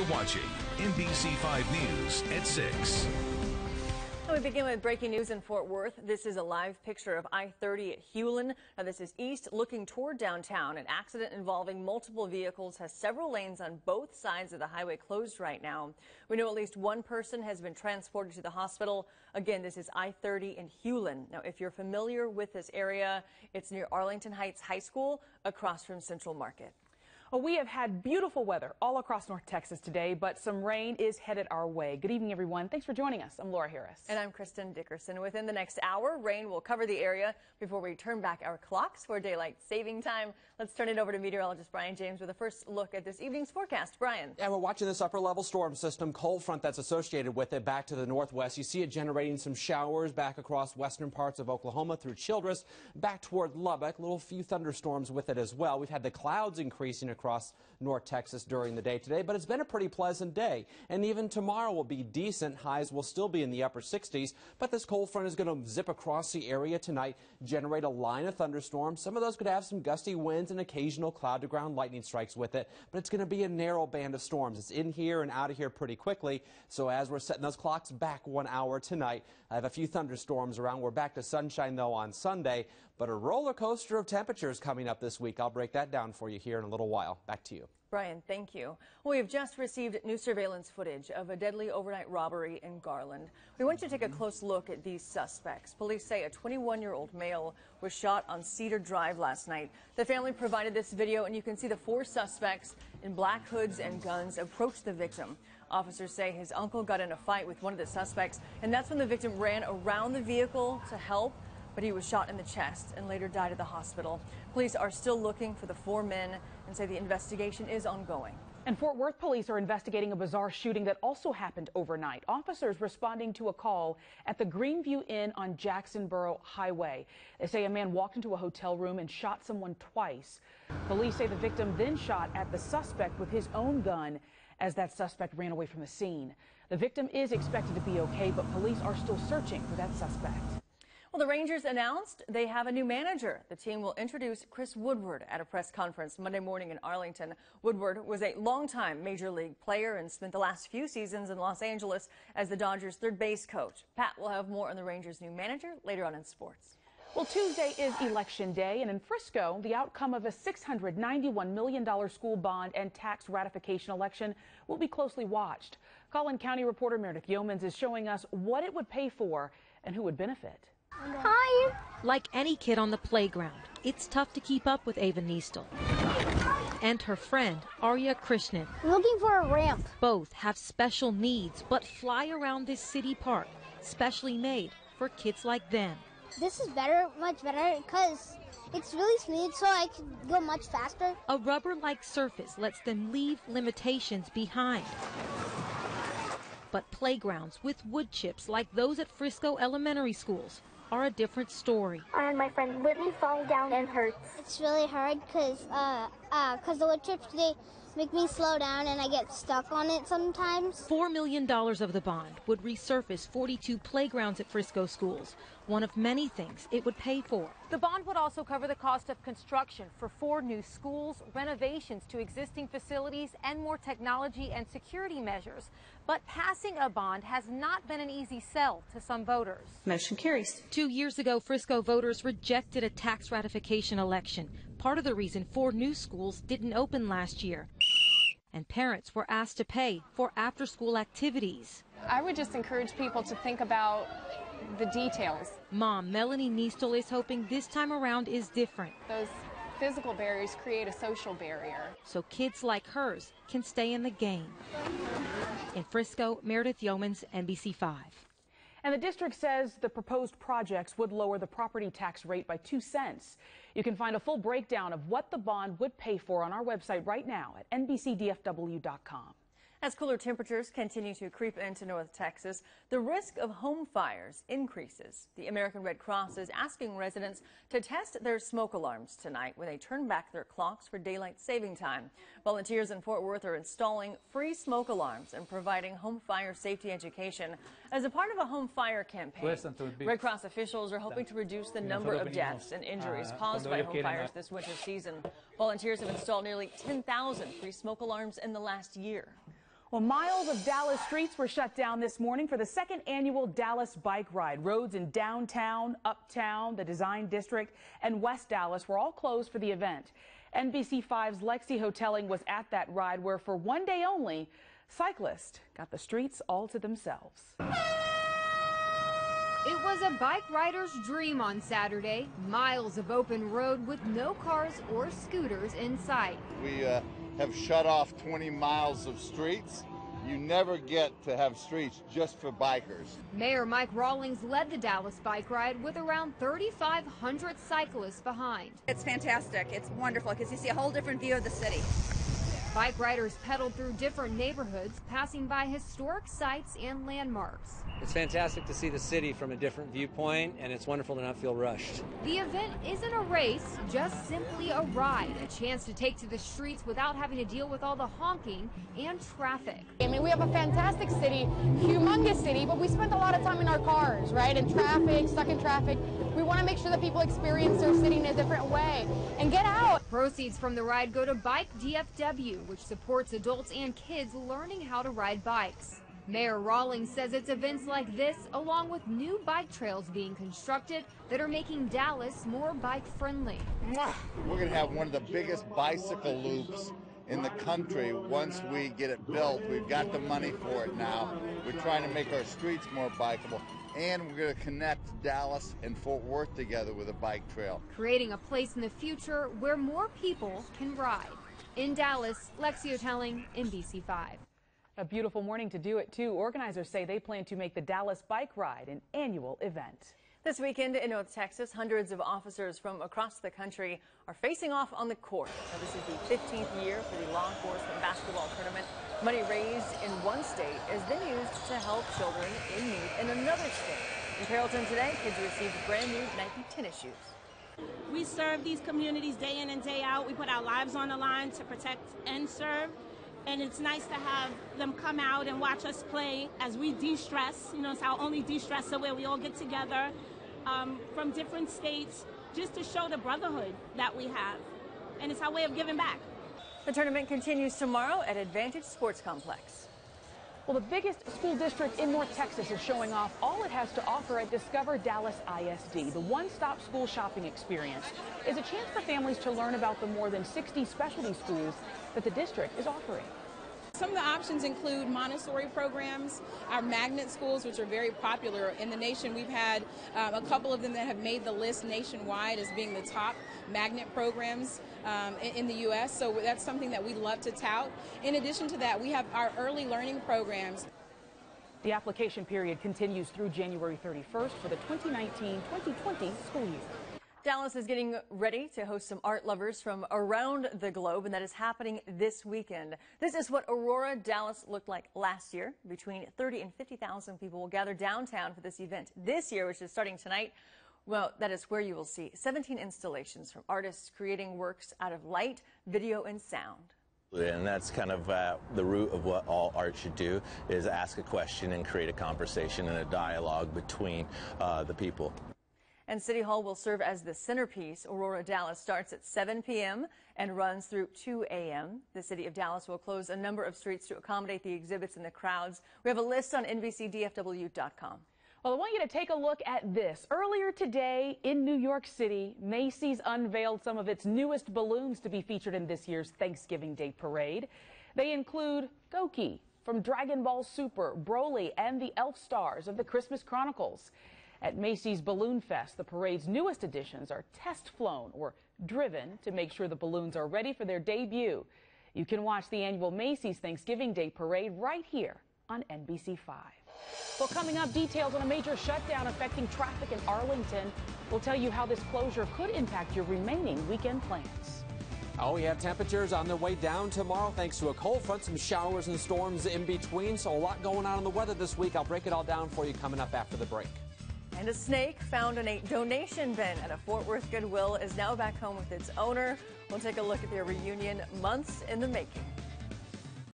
watching NBC5 News at 6. We begin with breaking news in Fort Worth. This is a live picture of I-30 at Hewlin. Now, this is east looking toward downtown. An accident involving multiple vehicles has several lanes on both sides of the highway closed right now. We know at least one person has been transported to the hospital. Again, this is I-30 in Hewlin. Now, if you're familiar with this area, it's near Arlington Heights High School across from Central Market. Well, we have had beautiful weather all across North Texas today, but some rain is headed our way. Good evening, everyone. Thanks for joining us. I'm Laura Harris. And I'm Kristen Dickerson. Within the next hour, rain will cover the area before we turn back our clocks for daylight saving time. Let's turn it over to meteorologist Brian James with a first look at this evening's forecast. Brian. And we're watching this upper level storm system, cold front that's associated with it back to the northwest. You see it generating some showers back across western parts of Oklahoma through Childress, back toward Lubbock. Little few thunderstorms with it as well. We've had the clouds increasing across North Texas during the day today, but it's been a pretty pleasant day. And even tomorrow will be decent. Highs will still be in the upper 60s, but this cold front is going to zip across the area tonight, generate a line of thunderstorms. Some of those could have some gusty winds and occasional cloud to ground lightning strikes with it, but it's going to be a narrow band of storms. It's in here and out of here pretty quickly. So as we're setting those clocks back 1 hour tonight, I have a few thunderstorms around. We're back to sunshine though on Sunday, but a roller coaster of temperatures coming up this week. I'll break that down for you here in a little while. Back to you. Brian, thank you. Well, we have just received new surveillance footage of a deadly overnight robbery in Garland. We want you to take a close look at these suspects. Police say a 21-year-old male was shot on Cedar Drive last night. The family provided this video, and you can see the 4 suspects in black hoods and guns approach the victim. Officers say his uncle got in a fight with one of the suspects, and that's when the victim ran around the vehicle to help, but he was shot in the chest and later died at the hospital. Police are still looking for the 4 men and say the investigation is ongoing. And Fort Worth police are investigating a bizarre shooting that also happened overnight. Officers responding to a call at the Greenview Inn on Jacksonboro Highway. They say a man walked into a hotel room and shot someone twice. Police say the victim then shot at the suspect with his own gun as that suspect ran away from the scene. The victim is expected to be okay, but police are still searching for that suspect. Well, the Rangers announced they have a new manager. The team will introduce Chris Woodward at a press conference Monday morning in Arlington. Woodward was a longtime Major League player and spent the last few seasons in Los Angeles as the Dodgers' third base coach. Pat will have more on the Rangers' new manager later on in sports. Well, Tuesday is Election Day, and in Frisco, the outcome of a $691 million school bond and tax ratification election will be closely watched. Collin County reporter Meredith Yeomans is showing us what it would pay for and who would benefit. Hi. Like any kid on the playground, it's tough to keep up with Ava Neastel and her friend, Arya Krishnan. Looking for a ramp. Both have special needs, but fly around this city park, specially made for kids like them. This is better, much better, because it's really smooth, so I can go much faster. A rubber-like surface lets them leave limitations behind. But playgrounds with wood chips like those at Frisco elementary schools are a different story. And my friend literally fell down and hurts. It's really hard because the wood chips, they make me slow down and I get stuck on it sometimes. $4 million of the bond would resurface 42 playgrounds at Frisco schools, one of many things it would pay for. The bond would also cover the cost of construction for 4 new schools, renovations to existing facilities, and more technology and security measures. But passing a bond has not been an easy sell to some voters. Motion carries. 2 years ago, Frisco voters rejected a tax ratification election. Part of the reason 4 new schools didn't open last year. And parents were asked to pay for after-school activities. I would just encourage people to think about the details. Mom Melanie Neastel is hoping this time around is different. Those physical barriers create a social barrier. So kids like hers can stay in the game. In Frisco, Meredith Yeomans, NBC5. And the district says the proposed projects would lower the property tax rate by 2 cents. You can find a full breakdown of what the bond would pay for on our website right now at NBCDFW.com. As cooler temperatures continue to creep into North Texas, the risk of home fires increases. The American Red Cross is asking residents to test their smoke alarms tonight when they turn back their clocks for daylight saving time. Volunteers in Fort Worth are installing free smoke alarms and providing home fire safety education as a part of a home fire campaign. Red Cross officials are hoping to reduce the number of deaths and injuries caused by home fires this winter season. Volunteers have installed nearly 10,000 free smoke alarms in the last year. Well, miles of Dallas streets were shut down this morning for the second annual Dallas Bike Ride. Roads in downtown, uptown, the Design District, and West Dallas were all closed for the event. NBC5's Lexi Hotelling was at that ride where, for one day only, cyclists got the streets all to themselves. It was a bike rider's dream on Saturday. Miles of open road with no cars or scooters in sight. We have shut off 20 miles of streets. You never get to have streets just for bikers. Mayor Mike Rawlings led the Dallas Bike Ride with around 3,500 cyclists behind. It's fantastic. It's wonderful because you see a whole different view of the city. Bike riders pedaled through different neighborhoods, passing by historic sites and landmarks. It's fantastic to see the city from a different viewpoint, and it's wonderful to not feel rushed. The event isn't a race, just simply a ride, a chance to take to the streets without having to deal with all the honking and traffic. I mean, we have a fantastic city, humongous city, but we spend a lot of time in our cars, right? In traffic, stuck in traffic. We want to make sure that people experience their city in a different way and get out. Proceeds from the ride go to Bike DFW, which supports adults and kids learning how to ride bikes. Mayor Rawlings says it's events like this, along with new bike trails being constructed, that are making Dallas more bike-friendly. We're going to have one of the biggest bicycle loops in the country once we get it built. We've got the money for it now. We're trying to make our streets more bikeable. And we're going to connect Dallas and Fort Worth together with a bike trail. Creating a place in the future where more people can ride. In Dallas, Lexi Hotelling, NBC5. A beautiful morning to do it, too. Organizers say they plan to make the Dallas Bike Ride an annual event. This weekend in North Texas, hundreds of officers from across the country are facing off on the court. Now, this is the 15th year for the law enforcement basketball tournament. Money raised in one state is then used to help children in need in another state. In Carrollton today, kids received brand new Nike tennis shoes. We serve these communities day in and day out. We put our lives on the line to protect and serve. And it's nice to have them come out and watch us play as we de-stress. You know, it's our only de-stressor where we all get together from different states just to show the brotherhood that we have. And it's our way of giving back. The tournament continues tomorrow at Advantage Sports Complex. Well, the biggest school district in North Texas is showing off all it has to offer at Discover Dallas ISD. The one-stop school shopping experience is a chance for families to learn about the more than 60 specialty schools that the district is offering. Some of the options include Montessori programs, our magnet schools, which are very popular in the nation. We've had a couple of them that have made the list nationwide as being the top magnet programs in the U.S., so that's something that we love to tout. In addition to that, we have our early learning programs. The application period continues through January 31st for the 2019-2020 school year. Dallas is getting ready to host some art lovers from around the globe, and that is happening this weekend. This is what Aurora, Dallas looked like last year. Between 30 and 50,000 people will gather downtown for this event this year, which is starting tonight. Well, that is where you will see 17 installations from artists creating works out of light, video, and sound. And that's kind of the root of what all art should do, is ask a question and create a conversation and a dialogue between the people. And City Hall will serve as the centerpiece. Aurora, Dallas starts at 7 p.m. and runs through 2 a.m. The City of Dallas will close a number of streets to accommodate the exhibits and the crowds. We have a list on NBCDFW.com. Well, I want you to take a look at this. Earlier today in New York City, Macy's unveiled some of its newest balloons to be featured in this year's Thanksgiving Day Parade. They include Goki from Dragon Ball Super, Broly, and the Elf Stars of the Christmas Chronicles. At Macy's Balloon Fest, the parade's newest additions are test flown or driven to make sure the balloons are ready for their debut. You can watch the annual Macy's Thanksgiving Day Parade right here on NBC5. Well, coming up, details on a major shutdown affecting traffic in Arlington. We'll tell you how this closure could impact your remaining weekend plans. Oh, we have temperatures on their way down tomorrow thanks to a cold front, some showers and storms in between. So a lot going on in the weather this week. I'll break it all down for you coming up after the break. And a snake found in a donation bin at a Fort Worth Goodwill is now back home with its owner. We'll take a look at their reunion months in the making.